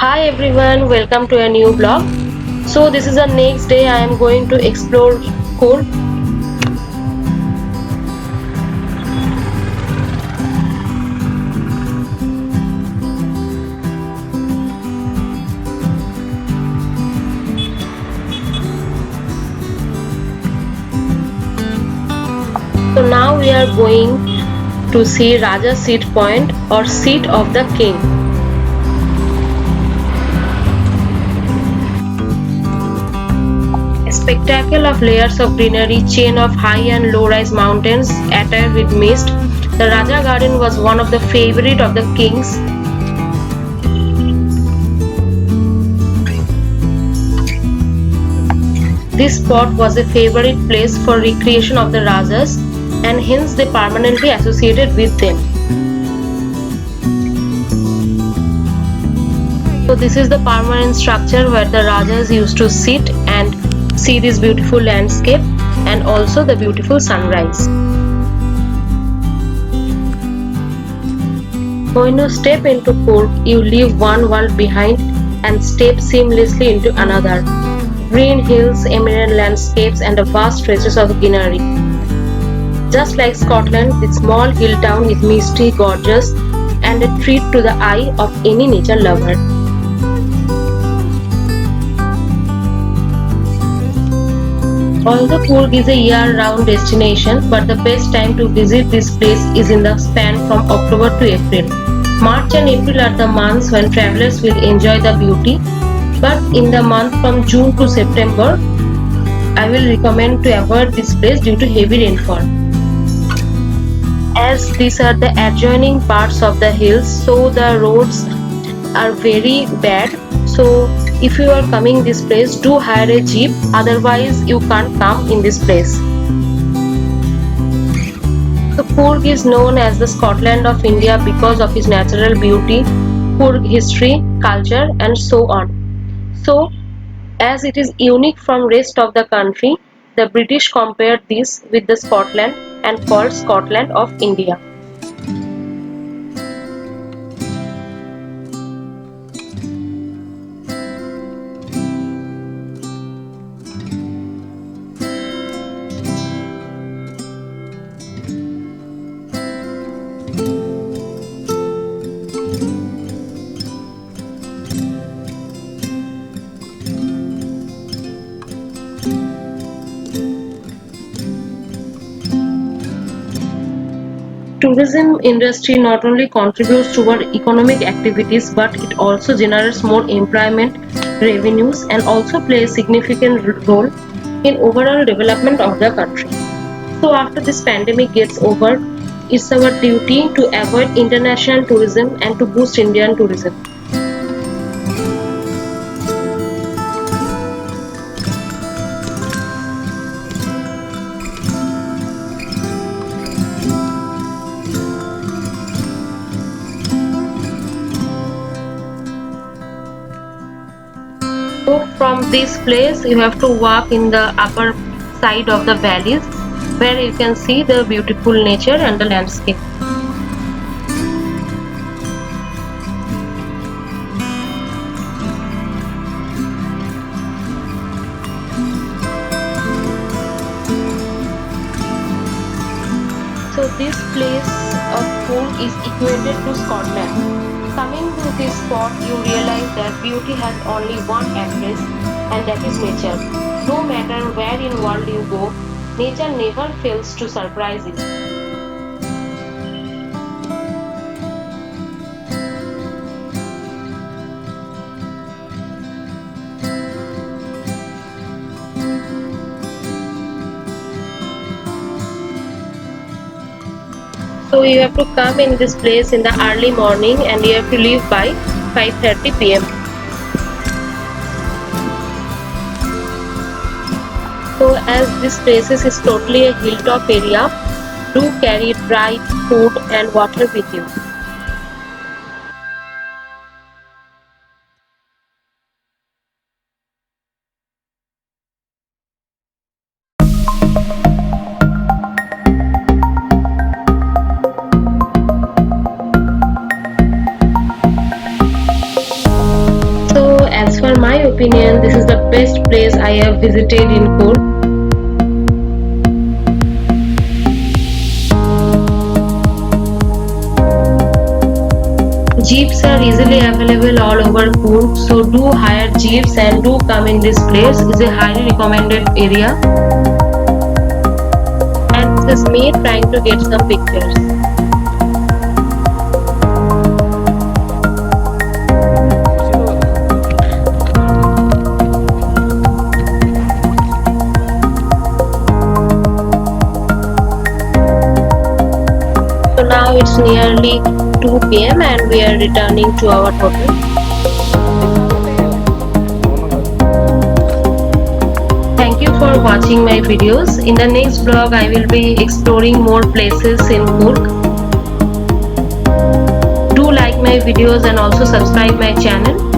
Hi everyone, welcome to a new vlog. So this is the next day I am going to explore Coorg. So now we are going to see Raja Seat Point or Seat of the King. A spectacle of layers of greenery, chain of high and low-rise mountains attired with mist. The Raja Garden was one of the favorite of the kings. This spot was a favorite place for recreation of the Rajas and hence they permanently associated with them. So this is the permanent structure where the Rajas used to sit and see this beautiful landscape and also the beautiful sunrise. When you step into Coorg, you leave one world behind and step seamlessly into another. Green hills, emerald landscapes and a vast stretches of greenery. Just like Scotland, this small hill town is misty, gorgeous and a treat to the eye of any nature lover. Although Coorg is a year-round destination, but the best time to visit this place is in the span from October to April. March and April are the months when travelers will enjoy the beauty, but in the month from June to September, I will recommend to avoid this place due to heavy rainfall. As these are the adjoining parts of the hills, so the roads are very bad. So if you are coming this place, do hire a jeep, otherwise you can't come in this place. So Coorg is known as the Scotland of India because of its natural beauty, Coorg history, culture and so on. So as it is unique from rest of the country, the British compared this with the Scotland and called Scotland of India. Tourism industry not only contributes toward economic activities but it also generates more employment, revenues and also plays a significant role in overall development of the country. So after this pandemic gets over, it's our duty to avoid international tourism and to boost Indian tourism. So from this place you have to walk in the upper side of the valleys where you can see the beautiful nature and the landscape. So this place of Coorg is equated to Scotland. Coming to this spot, you realize that beauty has only one address and that is nature. No matter where in world you go, nature never fails to surprise you. So you have to come in this place in the early morning and you have to leave by 5:30 p.m. So as this place is totally a hilltop area, do carry dry food and water with you. opinion, this is the best place I have visited in Cork. Jeeps are easily available all over Cork, so do hire jeeps and do come in this place. It's a highly recommended area. And this is me trying to get some pictures. So now it's nearly 2 p.m. and we are returning to our hotel. Thank you for watching my videos. In the next vlog I will be exploring more places in Cork. Do like my videos and also subscribe my channel.